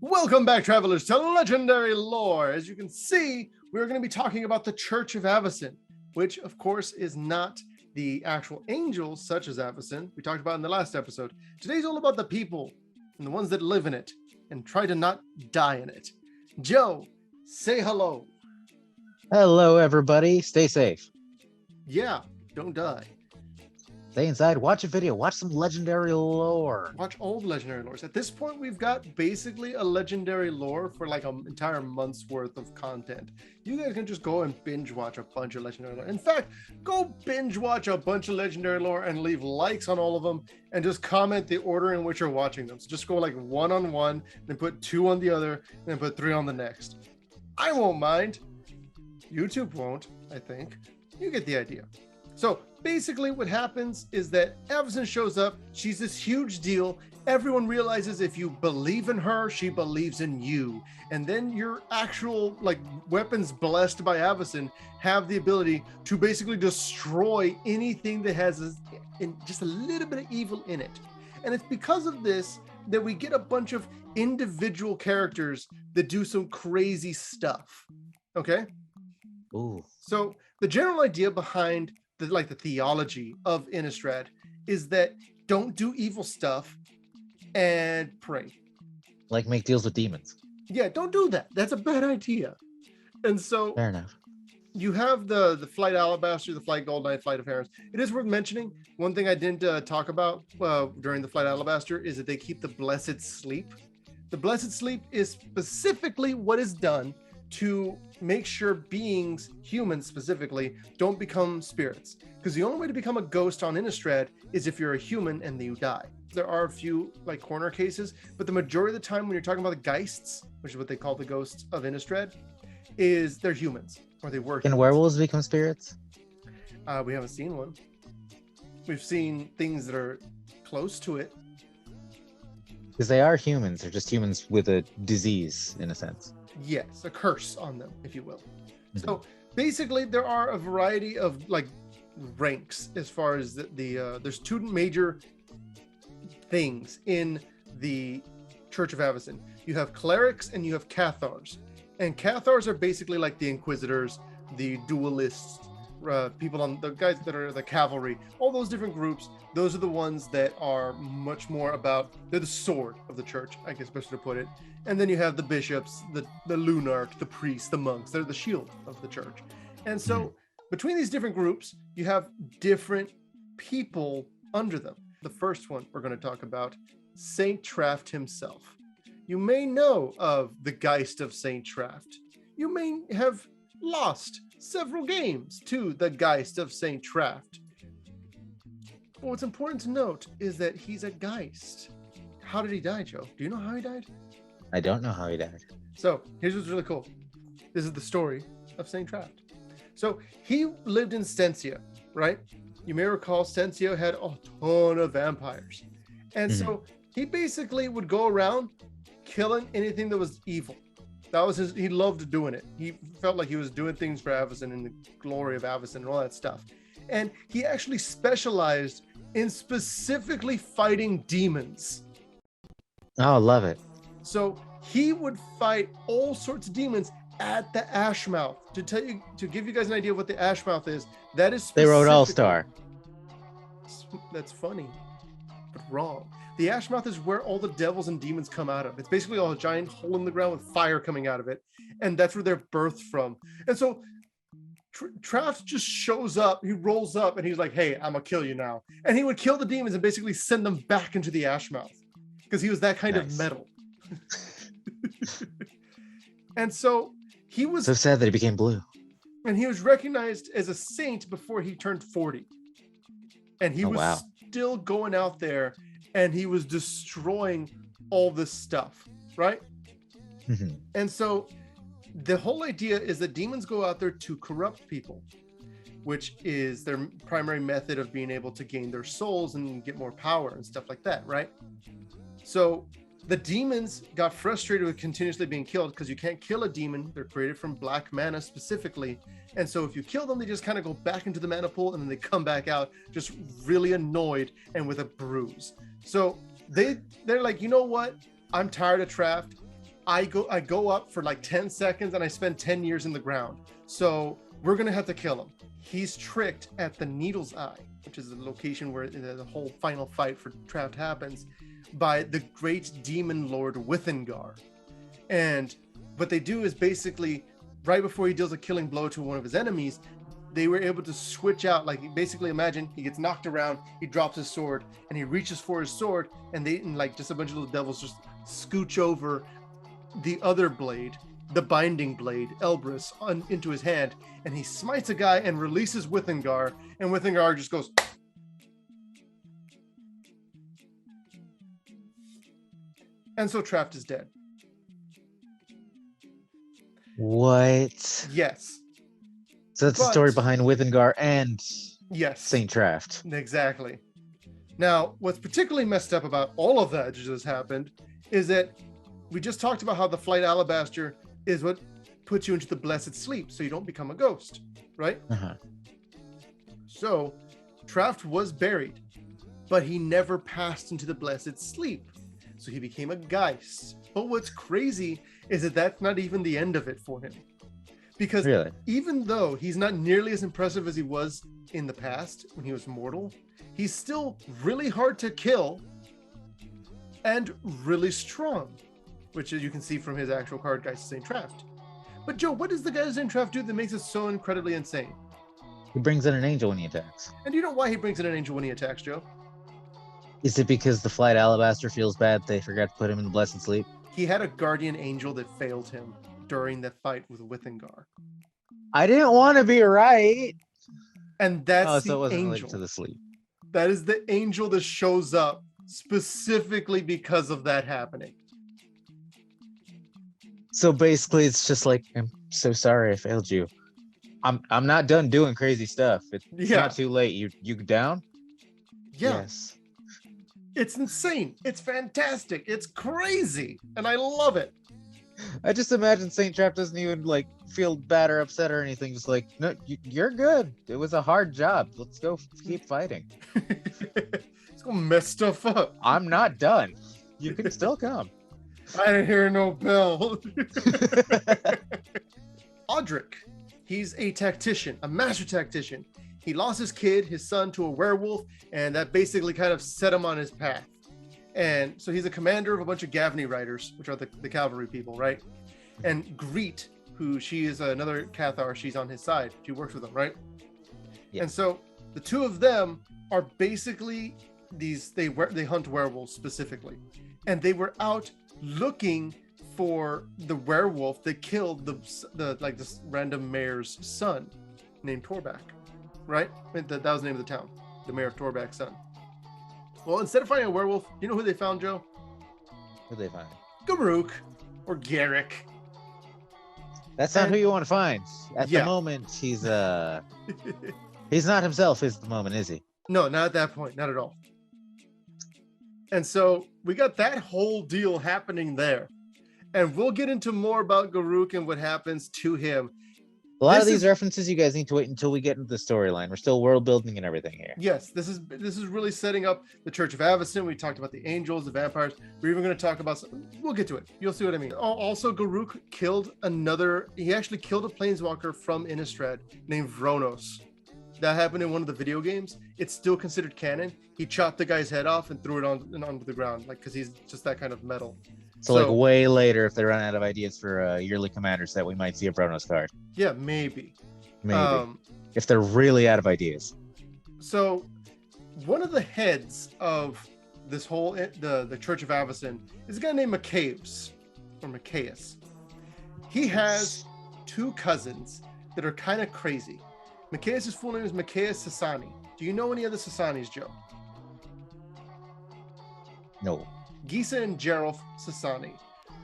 Welcome back, travelers, to Legendary Lore. As you can see, we're going to be talking about the Church of Avacyn, which, of course, is not the actual angels, such as Avacyn, we talked about in the last episode. Today's all about the people and the ones that live in it and try to not die in it. Joe, say hello. Hello, everybody. Stay safe. Yeah, don't die. Stay inside. Watch a video. Watch some legendary lore. Watch old legendary lores. At this point, we've got basically a legendary lore for like an entire month's worth of content. You guys can just go and binge watch a bunch of legendary lore. In fact, go binge watch a bunch of legendary lore and leave likes on all of them and just comment the order in which you're watching them. So just go like 1 on one, then put 2 on the other, and then put 3 on the next. I won't mind. YouTube won't, I think. You get the idea. So basically what happens is that Avacyn shows up. She's this huge deal. Everyone realizes if you believe in her, she believes in you. And then your actual like weapons blessed by Avacyn have the ability to basically destroy anything that has just a little bit of evil in it. And it's because of this that we get a bunch of individual characters that do some crazy stuff. Okay? Ooh. So the general idea behind the theology of Innistrad is that don't do evil stuff and pray. Like make deals with demons. Yeah, don't do that. That's a bad idea. And so Fair enough. you have the Flight Alabaster, the Flight Gold Knight, Flight of Herons. It is worth mentioning, one thing I didn't talk about during the Flight Alabaster is that they keep the Blessed Sleep. The Blessed Sleep is specifically what is done to make sure beings, humans specifically, don't become spirits. Because the only way to become a ghost on Innistrad is if you're a human and then you die. There are a few like corner cases, but the majority of the time when you're talking about the Geists, which is what they call the ghosts of Innistrad, is they're humans, or they were humans. Can werewolves become spirits? We haven't seen one. We've seen things that are close to it. Because they are humans. They're just humans with a disease, in a sense. Yes, a curse on them, if you will. So basically there are a variety of like ranks as far as there's 2 major things in the Church of Avacyn. You have clerics and you have cathars. And cathars are basically like the inquisitors, the duelists, people on the guys that are the cavalry, all those different groups. Those are the ones that are much more about, they're the sword of the church, I guess best to put it. And then you have the bishops, the lunarch, the priests, the monks. They're the shield of the church. And so between these different groups, you have different people under them. The first one we're going to talk about, Saint Traft himself. You may know of the Geist of Saint Traft. You may have lost several games to the Geist of Saint Traft. But what's important to note is that he's a Geist. How did he die, Joe? Do you know how he died? I don't know how he died. So here's what's really cool. This is the story of Saint Traft. So he lived in Stensia, right? You may recall Stensia had a ton of vampires. And so he basically would go around killing anything that was evil. That was he loved doing it. He felt like he was doing things for Avacyn and the glory of Avacyn and all that stuff. And he actually specialized in specifically fighting demons. Oh, love it. So he would fight all sorts of demons at the Ashmouth. To give you guys an idea of what the Ashmouth is, that is They wrote All-Star. That's funny, but wrong. The Ashmouth is where all the devils and demons come out of. It's basically a giant hole in the ground with fire coming out of it, and that's where they're birthed from. And so Traft just shows up, he rolls up, and he's like, hey, I'm gonna kill you now. And he would kill the demons and basically send them back into the Ashmouth because he was that kind of metal. And so he was so sad that he became blue. And he was recognized as a saint before he turned 40. And he was still going out there and he was destroying all this stuff, right? And so the whole idea is that demons go out there to corrupt people, which is their primary method of being able to gain their souls and get more power and stuff like that, right? So the demons got frustrated with continuously being killed because you can't kill a demon. They're created from black mana specifically. And so if you kill them, they just kind of go back into the mana pool and then they come back out just really annoyed and with a bruise. So they're like, you know what? I'm tired of Traft. I go up for like 10 seconds and I spend 10 years in the ground. So we're gonna have to kill him. He's tricked at the Needle's Eye, which is the location where the whole final fight for Traft happens, by the great demon lord Withengar. And what they do is basically, right before he deals a killing blow to one of his enemies, they were able to switch out. Like, basically imagine he gets knocked around, he drops his sword, and he reaches for his sword, and like just a bunch of little devils just scooch over the other blade, the binding blade, Elbrus, into his hand, and he smites a guy and releases Withengar, and Withengar just goes. And so Traft is dead. What? Yes. So that's the story behind Withengar and yes, Saint Traft. Exactly. Now, what's particularly messed up about all of that just happened is that we just talked about how the Flight Alabaster is what puts you into the blessed sleep, so you don't become a ghost, right? Uh-huh. So Traft was buried, but he never passed into the blessed sleep, so he became a Geist. But what's crazy is that that's not even the end of it for him, because even though he's not nearly as impressive as he was in the past when he was mortal, he's still really hard to kill and really strong, which you can see from his actual card, Geist of Saint Traft. But Joe, what does the Geist of Saint Traft do that makes it so incredibly insane? He brings in an angel when he attacks. And do you know why he brings in an angel when he attacks, Joe? Is it because the Flight Alabaster feels bad they forgot to put him in the blessed sleep? He had a guardian angel that failed him during the fight with Withengar. I didn't want to be right. And that's so it the wasn't angel. related to the sleep. That is the angel that shows up specifically because of that happening. So basically, it's just like, I'm so sorry I failed you. I'm not done doing crazy stuff. It's not too late. You down? Yeah. Yes. It's insane. It's fantastic. It's crazy. And I love it. I just imagine Saint Traft doesn't even like feel bad or upset or anything. Just like, no, you're good. It was a hard job. Let's go keep fighting. Let's go mess stuff up. I'm not done. You can still come. I didn't hear no bell. Audric. He's a tactician, a master tactician. He lost his kid, his son, to a werewolf, and that basically kind of set him on his path. And so he's a commander of a bunch of Gavni riders, which are the cavalry people, right? And Greet, who she is another Cathar, she's on his side. She works with him, right? Yeah. And so the two of them are basically they hunt werewolves specifically. And they were out looking for the werewolf that killed this random mayor's son named Torbak, right? That was the name of the town, the mayor of Torbak's son. Well, instead of finding a werewolf, you know who they found, Joe? Who'd they find? Garruk or Garrick. That's not who you want to find. At the moment, he's not himself at the moment, is he? No, not at that point, not at all. And so we got that whole deal happening there. And we'll get into more about Garruk and what happens to him. A lot of these references, you guys need to wait until we get into the storyline. We're still world building and everything here. Yes, this is really setting up the Church of Avacyn. We talked about the angels, the vampires. We're even going to talk about we'll get to it. You'll see what I mean. Also, Garruk he actually killed a planeswalker from Innistrad named Vronos. That happened in one of the video games. It's still considered canon. He chopped the guy's head off and threw it onto the ground, like, because he's just that kind of metal. So like way later, if they run out of ideas for yearly commander set, we might see a Vronos card. Yeah, maybe. If they're really out of ideas. So one of the heads of this whole the Church of Avacyn is a guy named Macaeus. He has two cousins that are kind of crazy. Macaeus' full name is Macaeus Sassani. Do you know any other Sassanis, Joe? No. Gisa and Geralf Sassani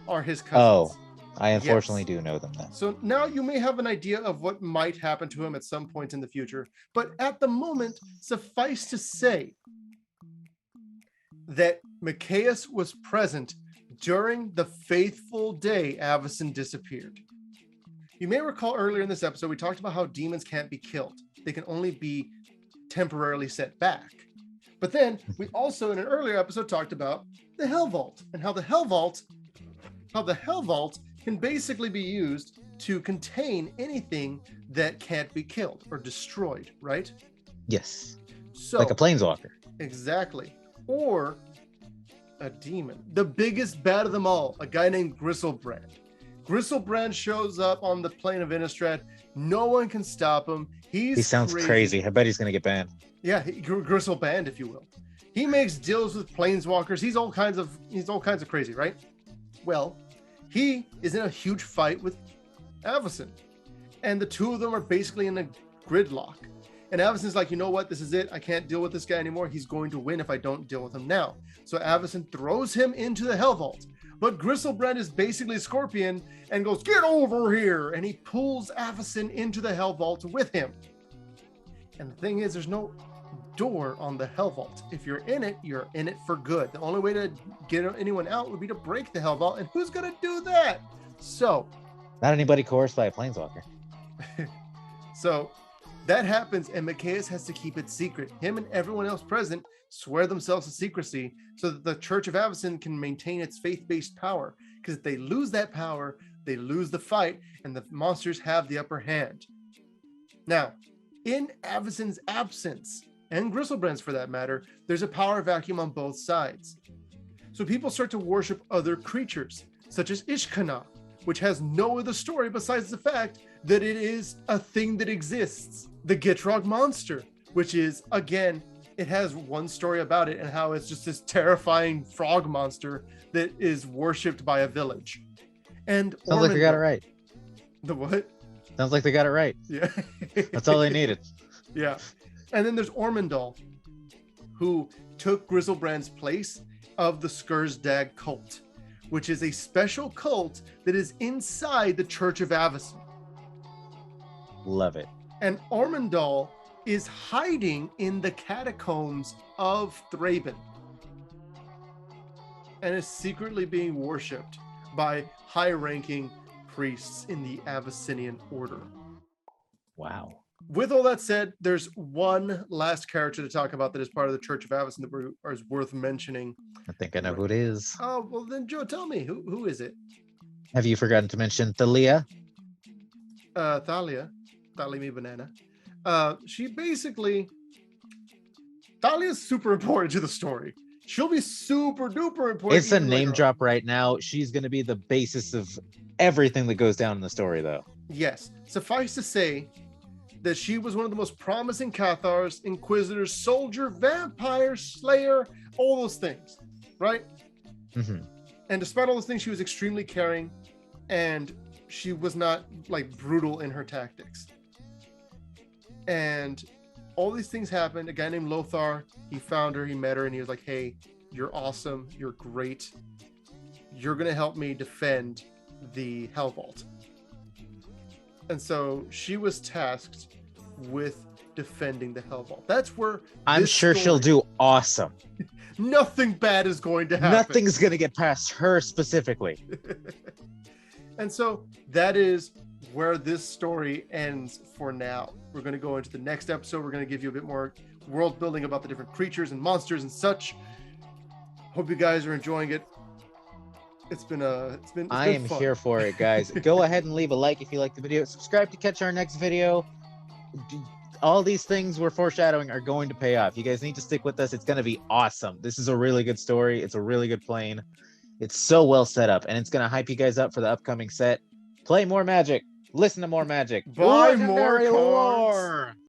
are his Oh, cousins. I unfortunately do know them then. So now you may have an idea of what might happen to him at some point in the future. But at the moment, suffice to say that Macaeus was present during the faithful day Avacyn disappeared. You may recall earlier in this episode, we talked about how demons can't be killed. They can only be temporarily set back. But then we also, in an earlier episode, talked about the Hell Vault and how the Hell Vault how the Hell Vault can basically be used to contain anything that can't be killed or destroyed, right? Yes. So, Like a planeswalker. exactly. Or a demon. The biggest bad of them all, a guy named Gristlebrand. Gristlebrand shows up on the plane of Innistrad. No one can stop him. He sounds crazy. I bet he's gonna get banned. Yeah, Gristleband, if you will. He makes deals with planeswalkers. He's all kinds of crazy, right? Well, he is in a huge fight with Avacyn, and the two of them are basically in a gridlock. And Avacyn's like, you know what? This is it. I can't deal with this guy anymore. He's going to win if I don't deal with him now. So Avacyn throws him into the Hell Vault. But Gristlebrand is basically a Scorpion and goes, get over here! And he pulls Avacyn into the Hell Vault with him. And the thing is, there's no door on the Hell Vault. If you're in it for good. The only way to get anyone out would be to break the Hell Vault. And who's going to do that? So... not anybody coerced by a planeswalker. So that happens, and Mikaeus has to keep it secret. Him and everyone else present swear themselves to secrecy so that the Church of Avacyn can maintain its faith-based power. Because if they lose that power, they lose the fight, and the monsters have the upper hand. Now, in Avacyn's absence, and Gristlebrand's for that matter, there's a power vacuum on both sides. So people start to worship other creatures, such as Ishkana, which has no other story besides the fact that it is a thing that exists. The Gitrog monster, which is, again, it has one story about it and how it's just this terrifying frog monster that is worshipped by a village. And sounds like they got it right. The what? Sounds like they got it right. Yeah. That's all they needed. Yeah. And then there's Ormendahl, who took Gristlebrand's place of the Skursdag cult, which is a special cult that is inside the Church of Avacyn. Love it. And Ormendahl is hiding in the catacombs of Thraben and is secretly being worshipped by high-ranking priests in the Avacynian order. Wow. With all that said, there's one last character to talk about that is part of the Church of Avacyn that is worth mentioning. I think I know who it is. Oh, well then, Joe, tell me, who is it? Have you forgotten to mention Thalia? Thalia me banana. She basically, Thalia's super important to the story. She'll be super duper important. It's a name drop right now. She's going to be the basis of everything that goes down in the story, though. Yes. Suffice to say that she was one of the most promising Cathars, Inquisitors, soldier, vampire, slayer, all those things, right? Mm-hmm. And despite all those things, she was extremely caring, and she was not like brutal in her tactics. And all these things happened. A guy named Lothar, he found her, he met her, and he was like, hey, you're awesome, you're great. You're going to help me defend the Hell Vault. And so she was tasked with defending the Hell Vault. That's where I'm sure she'll do awesome. Nothing bad is going to happen. Nothing's going to get past her specifically. And so that is where this story ends for now. We're going to go into the next episode. We're going to give you a bit more world building about the different creatures and monsters and such. Hope you guys are enjoying it. It's been I am fun. Here for it, guys. Go ahead and leave a like if you like the video. Subscribe to catch our next video. All these things we're foreshadowing are going to pay off. You guys need to stick with us. It's going to be awesome. This is a really good story. It's a really good plane. It's so well set up, and it's going to hype you guys up for the upcoming set. Play more Magic. Listen to more Magic. Buy more Legendary cards. lore.